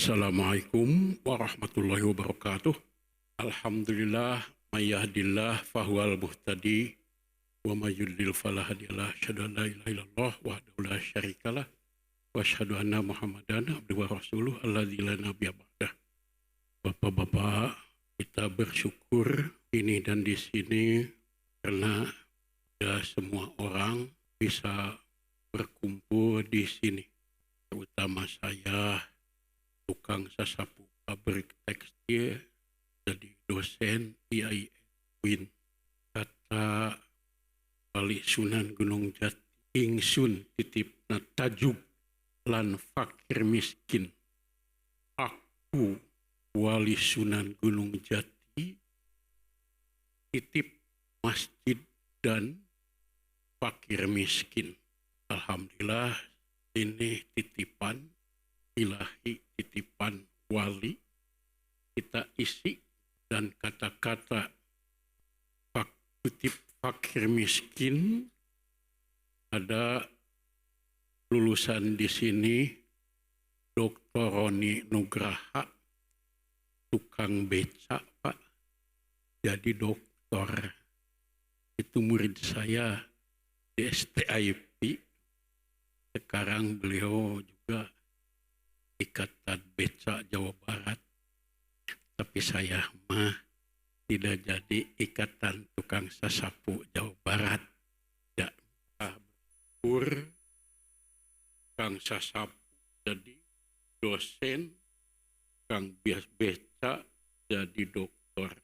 Assalamualaikum warahmatullahi wabarakatuh. Alhamdulillah may yahdillah fahuwal muhtadi wa may yudlil fala hadiyalah. Asyhadu an la ilaha illallah wahdahu la syarikalah wa asyhadu anna Muhammadan abduhu wa rasuluh alladzi la nabiyya ba'dah. Bapak-bapak, kita bersyukur ini dan di sini karena ya semua orang bisa berkumpul di sini, terutama saya tukang sasapu pabrik tekstil, jadi dosen IAIN UIN. Kata Wali Sunan Gunung Jati, ingsun titipna tajuk lan fakir miskin. Aku Wali Sunan Gunung Jati titip masjid dan fakir miskin. Alhamdulillah, ini titipan ilahi, titipan wali, kita isi dan kata-kata kutip fakir miskin. Ada lulusan di sini Dr. Roni Nugraha, tukang beca Pak, jadi doktor. Itu murid saya di STIP. Sekarang beliau juga Ikatan Beca Jawa Barat, tapi saya mah tidak jadi Ikatan Tukang Sasapu Jawa Barat. Ya, bersyukur tukang sasapu jadi dosen, tukang bias beca jadi doktor.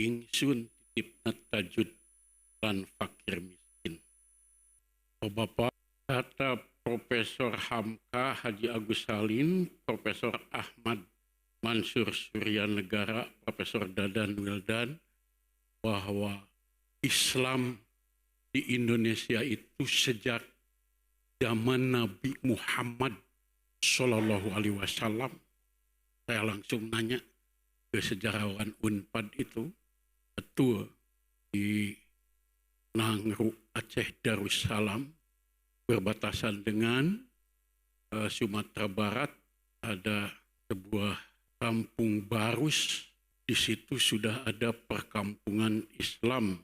Ingsun titipna tajud lan fakir miskin. Bapak, kata Profesor Hamka Haji Agus Salim, Profesor Ahmad Mansur Surya Negara, Profesor Dadan Wildan, bahwa Islam di Indonesia itu sejak zaman Nabi Muhammad Sallallahu Alaihi Wasallam. Saya langsung nanya ke sejarawan Unpad itu, betul di Nangru Aceh Darussalam, berbatasan dengan Sumatera Barat, ada sebuah kampung Barus. Di situ sudah ada perkampungan Islam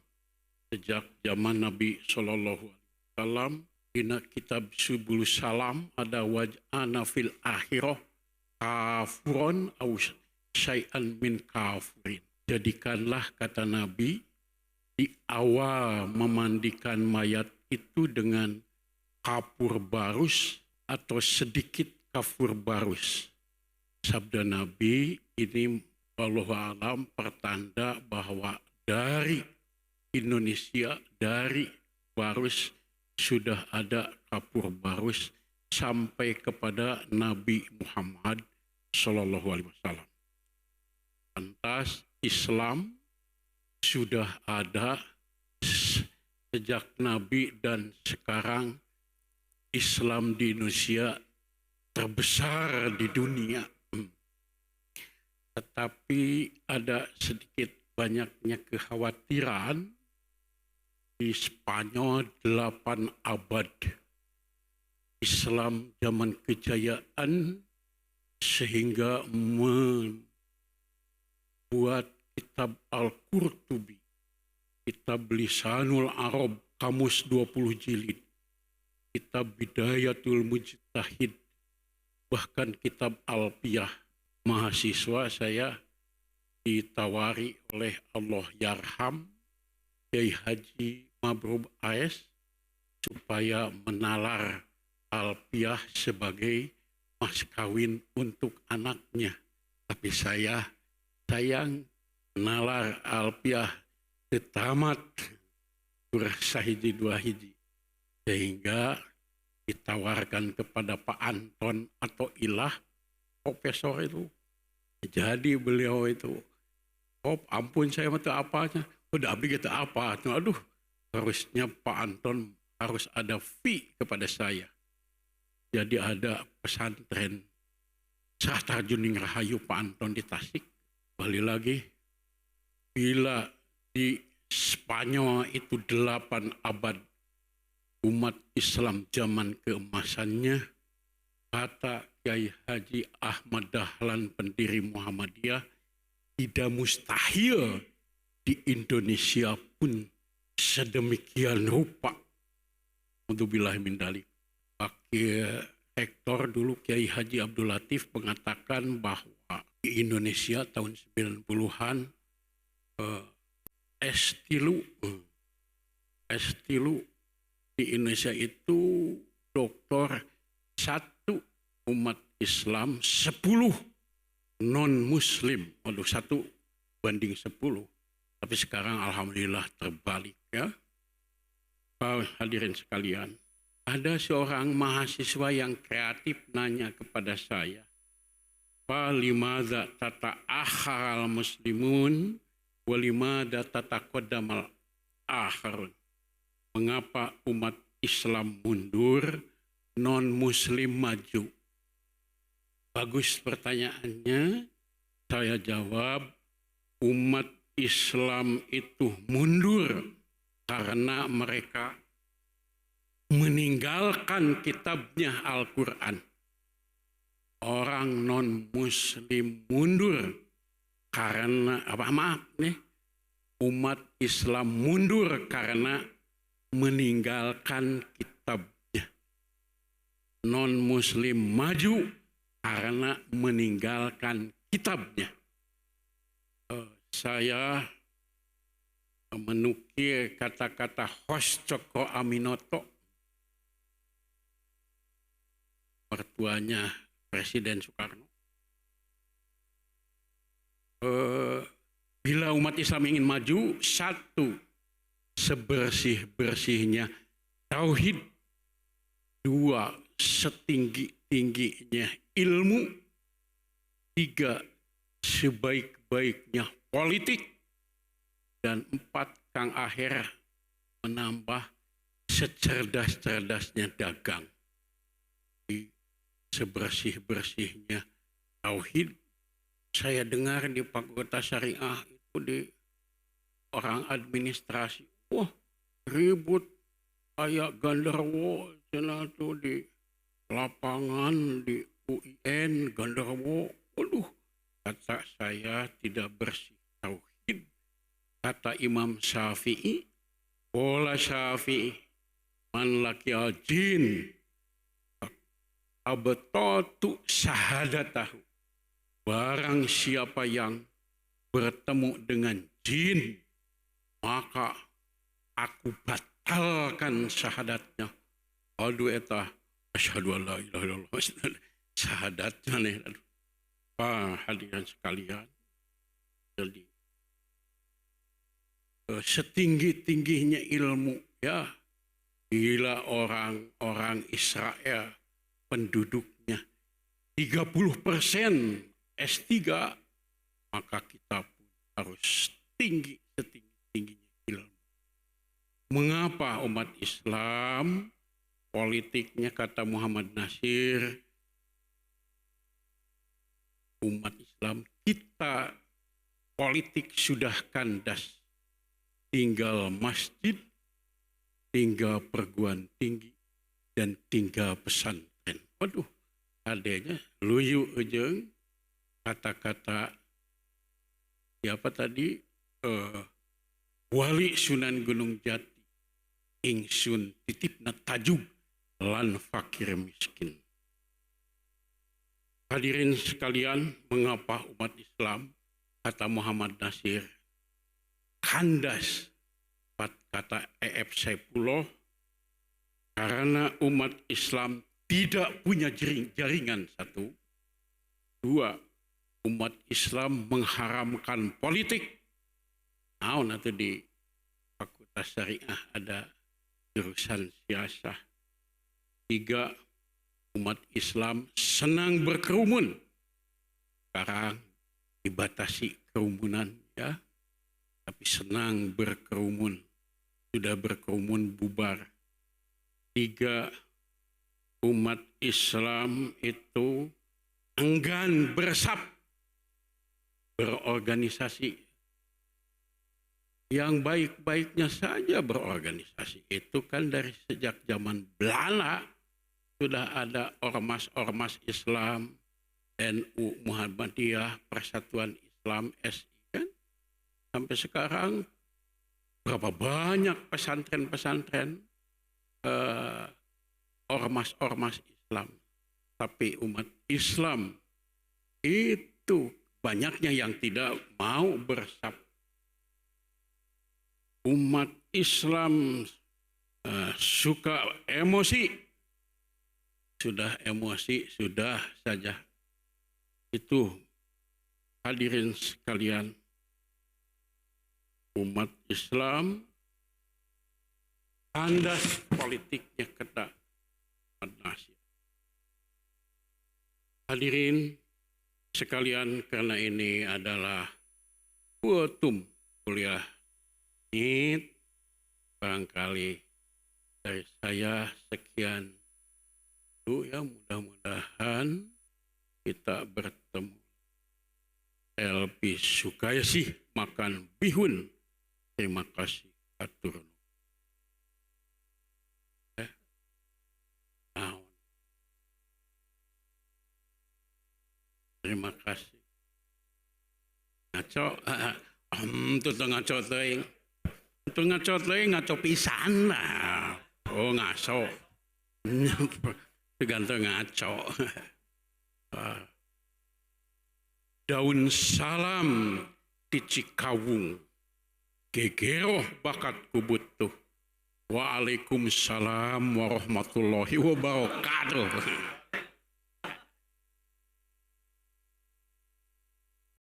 sejak zaman Nabi Shallallahu Alaihi Wasallam. Di kitab Subul Salam ada waj'ana fil akhirah kafuron au syai'an min kafurin. Jadikanlah, kata Nabi, di awal memandikan mayat itu dengan kafur barus atau sedikit kafur barus. Sabda Nabi ini wallahu alam pertanda bahwa dari Indonesia, dari barus sudah ada kafur barus sampai kepada Nabi Muhammad Sallallahu Alaihi Wasallam. Lantas Islam sudah ada sejak Nabi, dan sekarang Islam di Indonesia terbesar di dunia. Tetapi ada sedikit banyaknya kekhawatiran. Di Spanyol 8 abad Islam zaman kejayaan, sehingga membuat kitab Al-Qurtubi, kitab Lisanul Arab, kamus 20 jilid, kitab Bidayatul Mujtahid, bahkan kitab Alfiyah. Mahasiswa saya ditawari oleh Allah Yarham Kiai Haji Mabrur AS supaya menalar Alfiyah sebagai mas kawin untuk anaknya. Tapi saya sayang, menalar Alfiyah tamat surah sahiji dua hiji, sehingga ditawarkan kepada Pak Anton atau Ilah, profesor itu. Jadi beliau itu, oh ampun saya mata apanya, udah abdi kita apa, aduh harusnya Pak Anton harus ada fee kepada saya. Jadi ada pesantren Sahtar Juning Rahayu Pak Anton di Tasik. Balik lagi, bila di Spanyol itu 8 abad umat Islam zaman keemasannya, kata Kiai Haji Ahmad Muhammad Dahlan pendiri Muhammadiyah, tidak mustahil di Indonesia pun sedemikian rupa. Alhamdulillah min dzalik. Wakil Rektor dulu Kiai Haji Abdul Latif mengatakan bahwa di Indonesia tahun 90-an S3 di Indonesia itu doktor 1 umat Islam 10 non-Muslim. Waduh, 1:10. Tapi sekarang alhamdulillah terbalik ya. Hadirin sekalian, ada seorang mahasiswa yang kreatif nanya kepada saya, "Limadza tata'akhkharal muslimun wa limadza tataqaddamal akharun?" Mengapa umat Islam mundur, non-Muslim maju? Bagus pertanyaannya. Saya jawab, umat Islam itu mundur karena mereka meninggalkan kitabnya Al-Quran. Orang non-Muslim mundur karena umat Islam mundur karena meninggalkan kitabnya. Non-Muslim maju karena meninggalkan kitabnya. Saya menukil kata-kata Hos Cokro Aminoto, mertuanya Presiden Soekarno. Bila umat Islam ingin maju, 1, sebersih-bersihnya tauhid, 2, setinggi-tingginya ilmu, 3, sebaik-baiknya politik, dan 4, Kang Aher menambah secerdas-cerdasnya dagang. Sebersih-bersihnya tauhid. Saya dengar di Fakultas Syariah itu di orang administrasi, wah ribut kayak gandarwo, itu di lapangan di UIN gandarwo. Waduh, kata saya tidak bersih tauhid. Kata Imam Syafi'i, "Qala Syafi'i, man laqiya jin abtatu syahadatahu." Barang siapa yang bertemu dengan jin, maka aku batalkan syahadatnya. Aduh eta asyhadu an la ilaha illallah, syahadatnya nih. Hadirin sekalian, jadi setinggi-tingginya ilmu ya, bila orang Israel penduduknya 30% S3, maka kita pun harus setinggi-tingginya ilmu. Mengapa umat Islam politiknya, kata Muhammad Nasir, umat Islam kita politik sudah kandas, tinggal masjid, tinggal perguruan tinggi, dan tinggal pesantren. Waduh, adanya luyu ujung kata-kata siapa tadi, Wali Sunan Gunung Jati, ingsun titipna tajub lan fakir miskin. Hadirin sekalian, mengapa umat Islam, kata Muhammad Nasir, kandas? Kata E.F. Saipullah, karena umat Islam tidak punya jaringan, 1. 2, umat Islam mengharamkan politik. Nanti di Fakultas Syariah ada jurusan siasah. 3, umat Islam senang berkerumun. Sekarang dibatasi kerumunan ya, tapi senang berkerumun. Sudah berkerumun bubar. 3, umat Islam itu enggan berorganisasi. Yang baik-baiknya saja berorganisasi. Itu kan dari sejak zaman Belanda sudah ada ormas-ormas Islam, NU Muhammadiyah, Persatuan Islam SI kan. Sampai sekarang berapa banyak pesantren-pesantren ormas-ormas Islam. Tapi umat Islam itu banyaknya yang tidak mau bersab. Umat Islam suka emosi. Sudah emosi, sudah saja. Itu hadirin sekalian, umat Islam kandas politiknya kena nasib. Hadirin sekalian, karena ini adalah kuotum kuliah ini, barangkali dari saya sekian dulu ya, mudah-mudahan kita bertemu. Lebih sukaya sih makan bihun. Terima kasih. Atur. Terima kasih. Ngaco, itu ngaco teuing. Itu ngaco teuing, ngaco pisan lah. Oh ngaco. Tergantung ngaco. Daun salam di Cikawung. Gegeroh bakat kubutuh. Waalaikumsalam warahmatullahi wabarakatuh.